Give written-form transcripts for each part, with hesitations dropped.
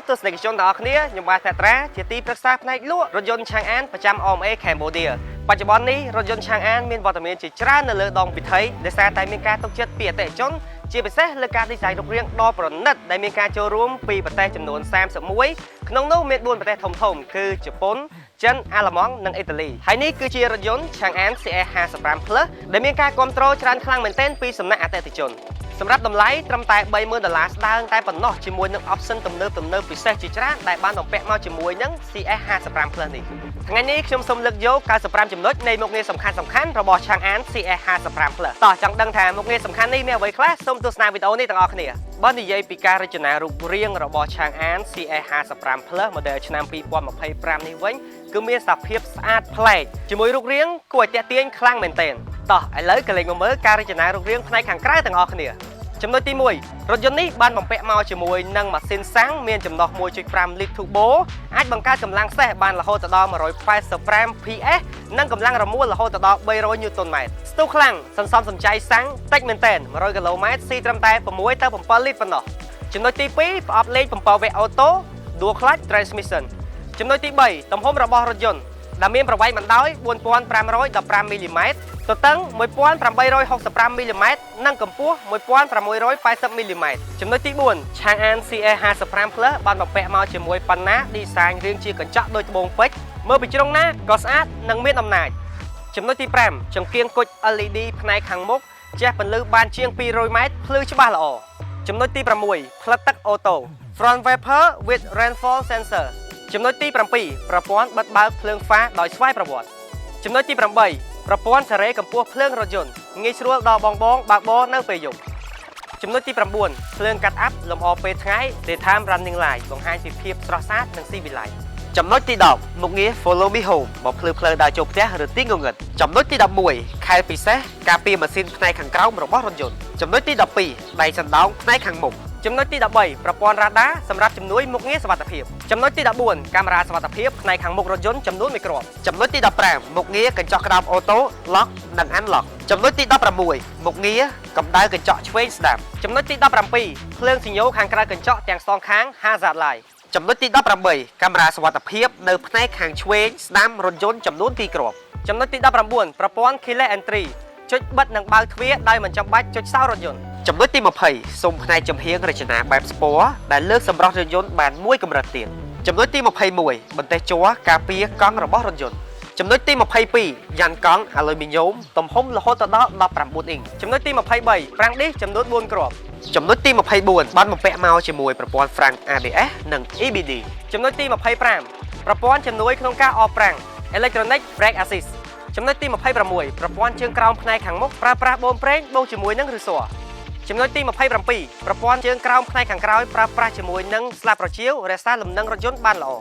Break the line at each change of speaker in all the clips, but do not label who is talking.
ទស្សនិកជនទាំងអស់គ្នាខ្ញុំបាទថាត្រាជាទីប្រឹក្សាផ្នែកលក់រថយន្តឆាងអានប្រចាំ OMA Cambodia បច្ចុប្បន្ននេះរថយន្តឆាងអានមានវត្តមានជាច្រើននៅលើដងវិថីដោយសារតែមានការទុកចិត្តពីអតិថិជនជាពិសេសលើការ design រូបរាងដ៏ប្រណិតដែលមានការចូលរួមពីប្រទេសចំនួន31ក្នុងនោះមាន4ប្រទេសធំៗគឺជប៉ុនចិនអាល្លឺម៉ង់និងអ៊ីតាលីហើយនេះគឺជារថយន្តឆាងអាន CE 55 Plus ដែលមានការគាំទ្រច្រើនខ្លាំងមែនទែនពីសំណាក់អតិថិជនសម្រាប់តម្លៃត្រឹមតែ$30,000ស្ដើងតែប៉ុណ្ណោះជាមួយនឹង option ទំនើបពិសេសជាច្រើនដែលបានបំពាក់មកជាមួយនឹង CE 55 Plus នេះថ្ងៃនេះខ្ញុំសូមលើកយក95ចំណុចនៃមុខងារសំខាន់ៗរបស់ឆាងអាន CE 55 Plus តោះចង់ដឹងថាមុខងារសំខាន់នេះមានអ្វីខ្លះសូមទស្សនាវីដេអូនេះទាំងអស់គ្នាបើនិយាយពីការរចនារូបរាងរបស់ឆាងអាន CE 55 Plus model ឆ្នាំ2025នេះវិញគឺមានសភាពស្អាតប្លែកជាមួយរូបរាងគួរឲ្យទាក់ទាញខ្លាំងមែនទែនតោះឥឡូវក៏លេងមកមើលការរចនារូបរាងផ្នែកខាងក្រៅទាំងអស់គ្នាចំណុចទី1រថយន្តនេះបានបំពាក់មកជាមួយនឹងម៉ាស៊ីនសាំងមានចំណុះ 1.5 លីត្រ turbo អាចបង្កើតកម្លាំងសេះបានរហូតដល់185 PS និងកម្លាំងរមួលរហូតដល់300 Nm ស្ទុះខ្លាំងសន្សំសំចៃសាំងតិចមែនទែន100 km ស៊ីត្រឹមតែ6ទៅ7លីត្រប៉ុណ្ណោះចំណុចទី2ប្រអប់លេខ7វគ្គអូតូ Dual Clutch Transmission ចំណុចទី3ទំហំរបស់រថយន្តដែលមានប្រវែងបណ្ដោយ 4515 មីលីម៉ែត្រទទឹង 1865 មីលីម៉ែត្រនិងកម្ពស់ 1680 មីលីម៉ែត្រចំណុចទី4ឆាងអាន CE 55 Plus បានបំពាក់មកជាមួយប៉ាណា design រាងជាកញ្ចក់ដូចត្បូងពេជ្រមើលពីជ្រុងណាក៏ស្អាតនិងមានអំណាចចំណុចទី5ចង្កៀងគុជ LED ផ្នែកខាងមុខជះពន្លឺបានជាង200ម៉ែត្រភ្លឺច្បាស់ល្អចំណុចទី6ផ្លិតទឹកអូតូ Front Wiper with Rainfall Sensor ចំណុចទី7ប្រព័ន្ធបិទបើកភ្លើងហ្វាដោយស្វ័យប្រវត្តិចំណុចទី8ប្រព័ន្ធសេរីកម្ពស់ភ្លើងរថយន្តងាយស្រួលដល់បងបើកបរនៅពេលយប់ចំណុចទី9ភ្លើងកាត់អាប់លម្អពេលថ្ងៃ Daytime Running Light បង្ហាញពីភាពស្រស់ស្អាតនិងស៊ីវិល័យចំណុចទី10មុខងារ Follow Me Home មកភ្លឺផ្លូវដើរចូលផ្ទះឬទីងងឹតចំណុចទី11ខែលពិសេសការពារម៉ាស៊ីនផ្នែកខាងក្រោមរបស់រថយន្តចំណុចទី12ដៃសណ្ដោងផ្នែកខាងមុខចំណុចទី13ប្រព័ន្ធរ៉ាដាសម្រាប់ជំនួយមុខងារសុវត្ថិភាពចំណុចទី14កាមេរ៉ាសុវត្ថិភាពផ្នែកខាងមុខរថយន្តចំនួន1គ្រាប់ចំណុចទី15មុខងារកញ្ចក់ក្តោបអូតូ Lock និង Unlock ចំណុចទី16មុខងារកម្ដៅកញ្ចក់ឆ្វេងស្ដាំចំណុចទី17ភ្លើងសញ្ញោខាងក្រៅកញ្ចក់ទាំងសងខាង Hazard Light ចំណុចទី18កាមេរ៉ាសុវត្ថិភាពនៅផ្នែកខាងឆ្វេងស្ដាំរថយន្តចំនួន2គ្រាប់ចំណុចទី19ប្រព័ន្ធ Keyless Entry ចុចបិទនិងបើកទ្វារដោយមិនចាំបាច់ចុចសោរថយន្តចំណុចទី20ស៊ុំផ្នែកចំហៀងរចនាបែបស្ពណ៌ដែលលើកសម្រស់រថយន្តបានមួយកម្រិតទៀតចំណុចទី21បន្ទះជ័រការពារកង់របស់រថយន្តចំណុចទី22យ៉ានកង់អាលុយមីញ៉ូមទំហំរហូតដល់19អ៊ីងចំណុចទី23ប្រាំងឌីសចំនួន4គ្រាប់ចំណុចទី24បានបំពាក់មកជាមួយប្រព័ន្ធហ្វ្រាំង ABS និង EBD ចំណុចទី25ប្រព័ន្ធជំនួយក្នុងការអបប្រាំង Electronic Brake Assist ចំណុចទី26ប្រព័ន្ធជើងក្រោមផ្នែកខាងមុខប្រើប្រាស់បូមប្រេងបូកជាមួយនឹងឫស្សីចំណុចទី27ប្រព័ន្ធជើងក្រោមផ្នែកខាងក្រោយប្រើប្រាស់ជាមួយនឹងស្លាបប្រជៀវរក្សាលំនឹងរថយន្តបានល្អ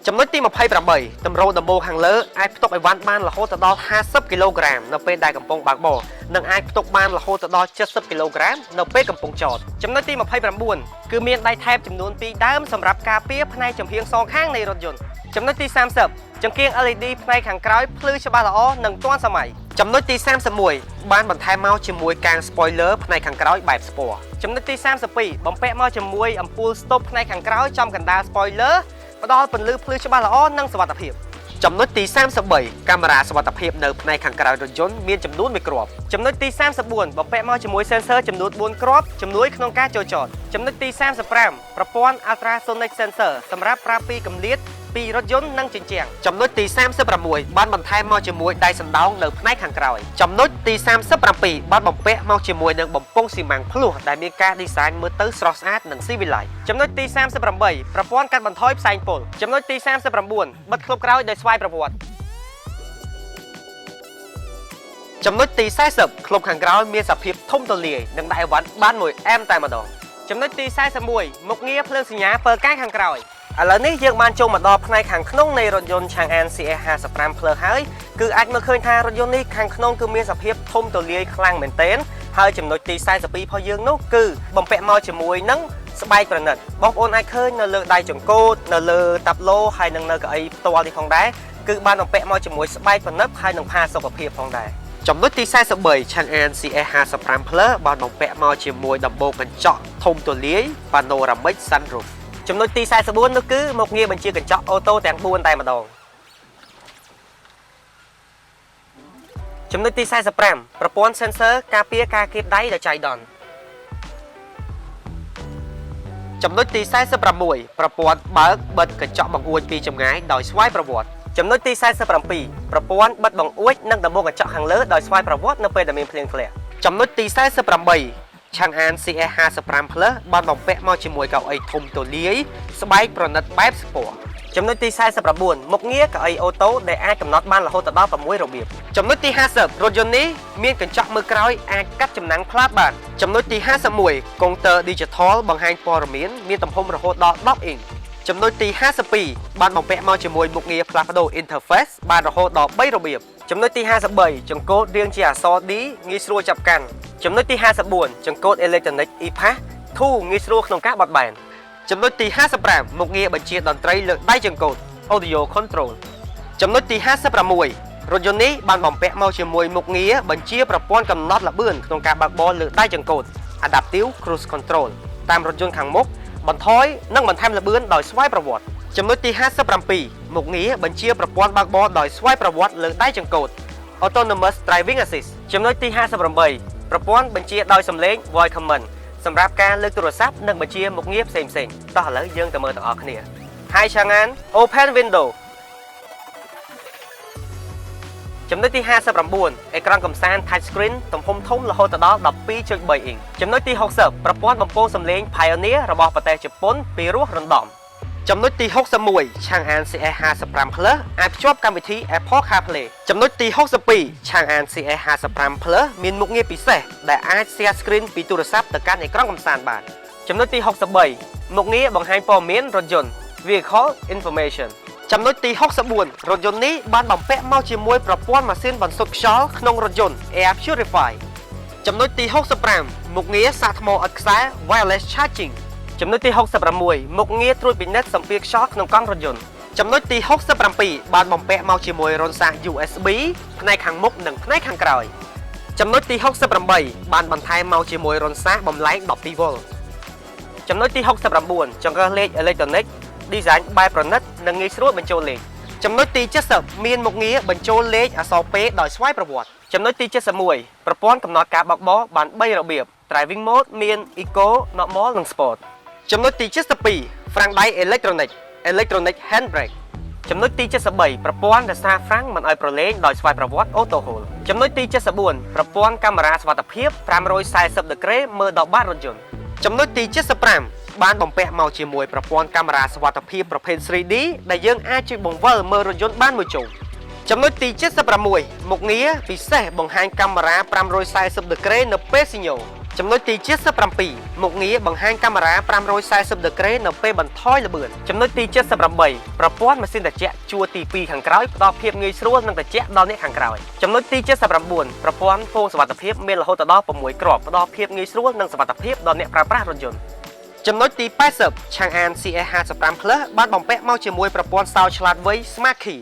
ចំណុចទី28តម្រូវដំបូលខាងលើអាចផ្ទុកអីវ៉ាន់បានរហូតដល់50គីឡូក្រាមនៅពេលដែលកំពុងបើកបរនិងអាចផ្ទុកបានរហូតដល់70គីឡូក្រាមនៅពេលកំពុងចតចំណុចទី29គឺមានដៃថែបចំនួន2ដើមសម្រាប់ការពារផ្នែកចំហៀងសងខាងនៃរថយន្តចំណុចទី30ចង្កៀង LED ផ្នែកខាងក្រោយភ្លឺច្បាស់ល្អនិងទាន់សម័យចំណុចទី31បានបន្ថែមមកជាមួយកាំង spoiler ផ្នែកខាងក្រោយបែបស្ពណ៌ចំណុចទី32បំពាក់មកជាមួយអំពូល stop ផ្នែកខាងក្រោយចំកណ្ដាល spoiler ផ្ដល់ពន្លឺភ្លឺច្បាស់ល្អនិងសុវត្ថិភាពចំណុចទី33កាមេរ៉ាសុវត្ថិភាពនៅផ្នែកខាងក្រោយរថយន្តមានចំនួន1គ្រាប់ចំណុចទី34បំពាក់មកជាមួយ sensor ចំនួន4គ្រាប់ជំនួយក្នុងការចូលចតចំណុចទី35ប្រព័ន្ធ ultrasonic sensor សម្រាប់ប្រាប់ពីកម្រិតពីរថយន្តនិងជញ្ជាំងចំណុចទី36បានបន្ថែមមកជាមួយដៃសណ្ដោងនៅផ្នែកខាងក្រោយចំណុចទី37បានបំពាក់មកជាមួយនឹងបំពង់ស៊ីម៉ាំងភ្លោះដែលមានការ design មើលទៅស្រស់ស្អាតនិងស៊ីវិល័យចំណុចទី38ប្រព័ន្ធកាត់បន្ថយផ្សែងពុលចំណុចទី39បិទឃ្លុបក្រោយដោយស្វ័យប្រវត្តិចំណុចទី40ឃ្លុបខាងក្រោយមានសភាពធំទូលាយនិងដាក់អីវ៉ាន់បាន1 amp តែម្ដងចំណុចទី41មុខងារភ្លើងសញ្ញាពើកាយខាងក្រោយឥឡូវនេះយើងបានចូលមកដល់ផ្នែកខាងក្នុងនៃរថយន្ត ឆាងអាន CE 55 Plus ហើយគឺអាចមើលឃើញថារថយន្តនេះខាងក្នុងគឺមានសភាពធំទូលាយខ្លាំងមែនទែនហើយចំណុចទី42របស់យើងនោះគឺបំពាក់មកជាមួយនឹងស្បែកប្រណិតបងប្អូនអាចឃើញនៅលើដៃចង្កូតនៅលើតាប់ឡូហើយនិងនៅកៅអីផ្ទាល់នេះផងដែរគឺបានបំពាក់មកជាមួយស្បែកប្រណិតហើយនិងផាសុខភាពផងដែរចំណុចទី43ឆាងអាន CE 55 Plus បានបំពាក់មកជាមួយដំបូលកញ្ចក់ធំទូលាយ Panoramic Sunroof ចំណុចទី44នោះគឺមុខងារបញ្ជាកញ្ចក់អូតូទាំង4តែម្ដងចំណុចទី45ប្រព័ន្ធ sensor ការពារការគៀបដៃដោយចៃដន្យចំណុចទី46ប្រព័ន្ធបើកបិទកញ្ចក់បង្អួចពីចម្ងាយដោយស្វ័យប្រវត្តិចំណុចទី47ប្រព័ន្ធបិទបង្អួចនិងដំបូលកញ្ចក់ខាងលើដោយស្វ័យប្រវត្តិនៅពេលដែលមានភ្លៀងធ្លាក់ចំណុចទី48ឆាំងអាន CS55 Plus បានបំពាក់មកជាមួយកៅអីធំទូលាយស្បែកប្រណិតបែបស្ពណ៌ចំណុចទី49មុខងារកៅអីអូតូដែលអាចកំណត់បានរហូតដល់6របៀបចំណុចទី50រថយន្តនេះមានកញ្ចក់មើលក្រោយអាចកាត់ចំណាំងផ្លាតបានចំណុចទី51កុងទ័រ Digital បង្ហាញព័ត៌មានមានទំហំរហូតដល់10អ៊ីងចំណុចទី52បានបំពាក់មកជាមួយមុខងារផ្លាស់ប្ដូរ Interface បានរហូតដល់3របៀបចំណុចទី53ចង្កូតរាងជាអក្សរ D ងាយស្រួលចាប់កាន់ចំណុចទី54ចង្កូត Electronic EPAS 2ងាយស្រួលក្នុងការបត់បែនចំណុចទី55មុខងារបញ្ជាតន្ត្រីលើដៃចង្កូត Audio Control ចំណុចទី56រថយន្តនេះបានបំពាក់មកជាមួយមុខងារបញ្ជាប្រព័ន្ធកំណត់ល្បឿនក្នុងការបើកបរលើដៃចង្កូត Adaptive Cruise Control តាមរថយន្តខាងមុខបន្ថយនិងបន្ថែមល្បឿនដោយស្វ័យប្រវត្តិចំណុចទី57មុខងារបញ្ជាប្រព័ន្ធបើកបរដោយស្វ័យប្រវត្តិលើដៃចង្កូត Autonomous Driving Assist ចំណុចទី58ប្រព័ន្ធបញ្ជាដោយសំឡេង Voice Command សម្រាប់ការលើកទូរស័ព្ទនិងបញ្ជាមុខងារផ្សេងៗតោះឥឡូវយើងទៅមើលទាំងអស់គ្នាហើយឆាំងអាន Open Window ចំណុចទី59អេក្រង់កំសាន្ត Touch Screen ទំហំធំរហូតដល់ 12.3 អ៊ីងចំណុចទី60ប្រព័ន្ធបំពងសំឡេង Pioneer របស់ប្រទេសជប៉ុនពីរោះរណ្ដំចំណុចទី61ឆាំងអាន CS55 Plus អាចភ្ជាប់កម្មវិធី Apple CarPlay ចំណុចទី62ឆាំងអាន CS55 Plus មានមុខងារពិសេសដែលអាច share screen ពីទូរស័ព្ទទៅកាន់អេក្រង់កំសាន្តបានចំណុចទី63មុខងារបង្ហាញព័ត៌មានរថយន្ត Vehicle Information ចំណុចទី64រថយន្តនេះបានបំពាក់មកជាមួយប្រព័ន្ធម៉ាស៊ីនបន្សុទ្ធខ្យល់ក្នុងរថយន្ត Air Purify ចំណុចទី65មុខងារសាកថ្មឥតខ្សែ Wireless Charging ចំណុចទី66មុខងារត្រួតពិនិត្យសម្ពាធខ្យល់ក្នុងកង់រថយន្តចំណុចទី67បានបំពាក់មកជាមួយរន្ធសាស USB ផ្នែកខាងមុខនិងផ្នែកខាងក្រោយចំណុចទី68បានបន្ថែមមកជាមួយរន្ធសាសបំលែង 12V ចំណុចទី69ចង្កឹះលេខអេឡិចត្រូនិក design បែបប្រណិតនិងងាយស្រួលបញ្ចូលលេខចំណុចទី70មានមុខងារបញ្ចូលលេខអក្សរ P ដោយស្វ័យប្រវត្តិចំណុចទី71ប្រព័ន្ធកំណត់ការបើកបរបាន3របៀប Driving Mode មាន Eco, Normal និង Sportចំណុចទី72ហ្វ្រាំងដៃ Electronic Handbrake ចំណុចទី73ប្រព័ន្ធរក្សាហ្វ្រាំងមិនឲ្យប្រឡែងដោយស្វ័យប្រវត្តិ Auto Hold ចំណុចទី74ប្រព័ន្ធកាមេរ៉ាសុវត្ថិភាព340ដឺក្រេមើលដល់បាតរថយន្តចំណុចទី75បានបំពាក់មកជាមួយប្រព័ន្ធកាមេរ៉ាសុវត្ថិភាពប្រភេទ 3D ដែលយើងអាចជួយបង្វិលមើលរថយន្តបានមួយជុំចំណុចទី76មុខងារពិសេសបង្ហាញកាមេរ៉ា340ដឺក្រេនៅពេលស៊ីញ៉ូចំណុចទី77មុខងារបង្ហាញកាមេរ៉ា340ដឺក្រេនៅពេលបន្ថយល្បឿនចំណុចទី78ប្រព័ន្ធម៉ាស៊ីនត្រជាក់ជួរទី2ខាងក្រោយផ្ដល់ភាពងាយស្រួលនិងត្រជាក់ដល់អ្នកខាងក្រោយចំណុចទី79ប្រព័ន្ធពងសុវត្ថិភាពមានរហូតដល់6គ្រាប់ផ្ដល់ភាពងាយស្រួលនិងសុវត្ថិភាពដល់អ្នកប្រើប្រាស់រថយន្តចំណុចទី80ឆាំងអាន CS55 Plus បានបំពាក់មកជាមួយប្រព័ន្ធសោឆ្លាតវៃ Smart Key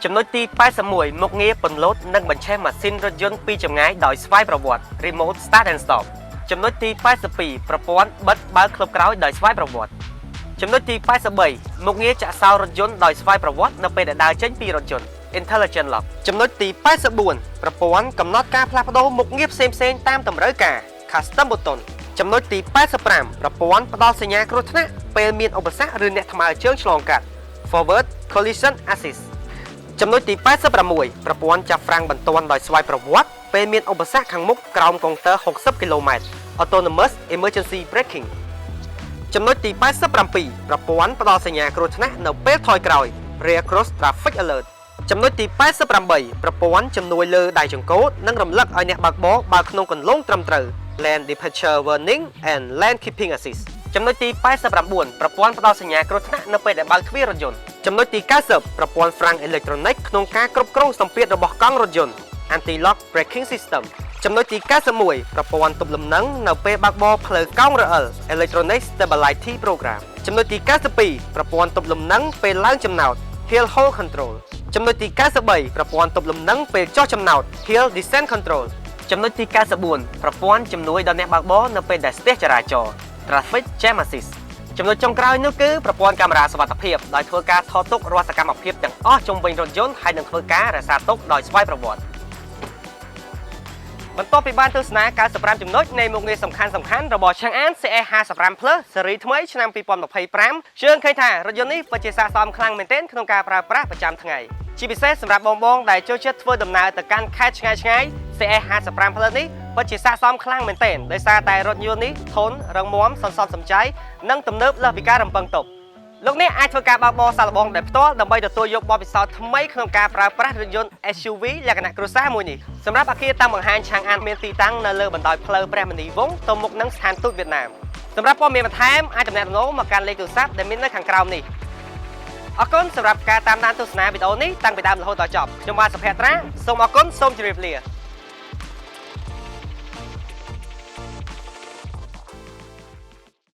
ចំណុចទី81មុខងារពន្លត់និងបញ្ឆេះម៉ាស៊ីនរថយន្តពីចម្ងាយដោយស្វ័យប្រវត្តិ Remote Start and Stop ចំណុចទី82ប្រព័ន្ធបិទបើកក្លឹបក្រោយដោយស្វ័យប្រវត្តិចំណុចទី83មុខងារចាក់សោរថយន្តដោយស្វ័យប្រវត្តិនៅពេលដែលដើរចេញពីរថយន្ត Intelligent Lock ចំណុចទី84ប្រព័ន្ធកំណត់ការផ្លាស់ប្ដូរមុខងារផ្សេងៗតាមតម្រូវការ Custom Button ចំណុចទី85ប្រព័ន្ធផ្ដល់សញ្ញាគ្រោះថ្នាក់ពេលមានឧបសគ្គឬអ្នកថ្មើរជើងឆ្លងកាត់ Forward Collision Assist ចំណុចទី86ប្រព័ន្ធចាប់ហ្វ្រាំងបន្ទាន់ដោយស្វ័យប្រវត្តិពេលមានឧបសគ្គខាងមុខក្រោមកុងទ័រ60 km Autonomous Emergency Braking ចំណុចទី87ប្រព័ន្ធផ្ដល់សញ្ញាគ្រោះថ្នាក់នៅពេលថយក្រោយ Rear Cross Traffic Alert ចំណុចទី88ប្រព័ន្ធជំនួយលើដៃចង្កូតនិងរំលឹកឲ្យអ្នកបើកបរបើកក្នុងគន្លងត្រឹមត្រូវ Lane Departure Warning and Lane Keeping Assist ចំណុចទី89ប្រព័ន្ធផ្ដល់សញ្ញាគ្រោះថ្នាក់នៅពេលដែលបើកទ្វាររថយន្តចំណុចទី90ប្រព័ន្ធហ្វ្រាំងអេឡិចត្រូនិកក្នុងការគ្រប់គ្រងសម្ពាធរបស់កង់រថយន្ត Anti-lock Braking System ចំណុចទី91ប្រព័ន្ធទប់លំនឹងនៅពេលបើកបរផ្លូវកោងរអិល Electronic Stability Program ចំណុចទី92ប្រព័ន្ធទប់លំនឹងពេលឡើងចំណោត Hill Hold Control ចំណុចទី93ប្រព័ន្ធទប់លំនឹងពេលចុះចំណោត Hill Descent Control ចំណុចទី94ប្រព័ន្ធជំនួយដល់អ្នកបើកបរនៅពេលដែលស្ទះចរាចរណ៍ Traffic Jam Assist ចំណុចចុងក្រោយនោះគឺប្រព័ន្ធកាមេរ៉ាសុវត្ថិភាពដោយធ្វើការថតទុករាល់សកម្មភាពទាំងអស់ជុំវិញរថយន្តហើយនឹងធ្វើការរក្សាទុកដោយស្វ័យប្រវត្តិបន្ទាប់ពីបានទស្សនា95ចំណុចនៃមុខងារសំខាន់ៗរបស់ឆាងអាន CE55 Plus ស៊េរីថ្មីឆ្នាំ2025ជឿឃើញថារថយន្តនេះពិតជាស័ក្តិសមខ្លាំងមែនទែនក្នុងការប្រើប្រាស់ប្រចាំថ្ងៃជាពិសេសសម្រាប់បងដែលចូលចិត្តធ្វើដំណើរទៅកាន់ខេត្តឆ្ងាយៗ CE55 Plus នេះពិតជាស័ក្តិសមខ្លាំងមែនទែនដោយសារតែរថយន្តនេះធន់រឹងមាំសន្សំសំចៃនិងទំនើបលើសពីការរំពឹងទុកលោកអ្នកអាចធ្វើការបើកបរសាកល្បងដោយផ្ទាល់ដើម្បីទទួលយកបទពិសោធន៍ថ្មីក្នុងការប្រើប្រាស់រថយន្ត SUV លក្ខណៈគ្រួសារមួយនេះសម្រាប់អគារតាំងបង្ហាញឆាងអានមានទីតាំងនៅលើបណ្ដោយផ្លូវព្រះមុនីវង្សទៅមុខនឹងស្ថានទូតវៀតណាមសម្រាប់ព័ត៌មានបន្ថែមអាចទំនាក់ទំនងមកកាន់លេខទូរស័ព្ទដែលមាននៅខាងក្រោមនេះអរគុណសម្រាប់ការតាមដានទស្សនាវីដេអូនេះតាំងពីដើមរហូតដល់ចប់ខ្ញុំបាទសុភ័ត្រាសូមអរគុណសូមជម្រាបលា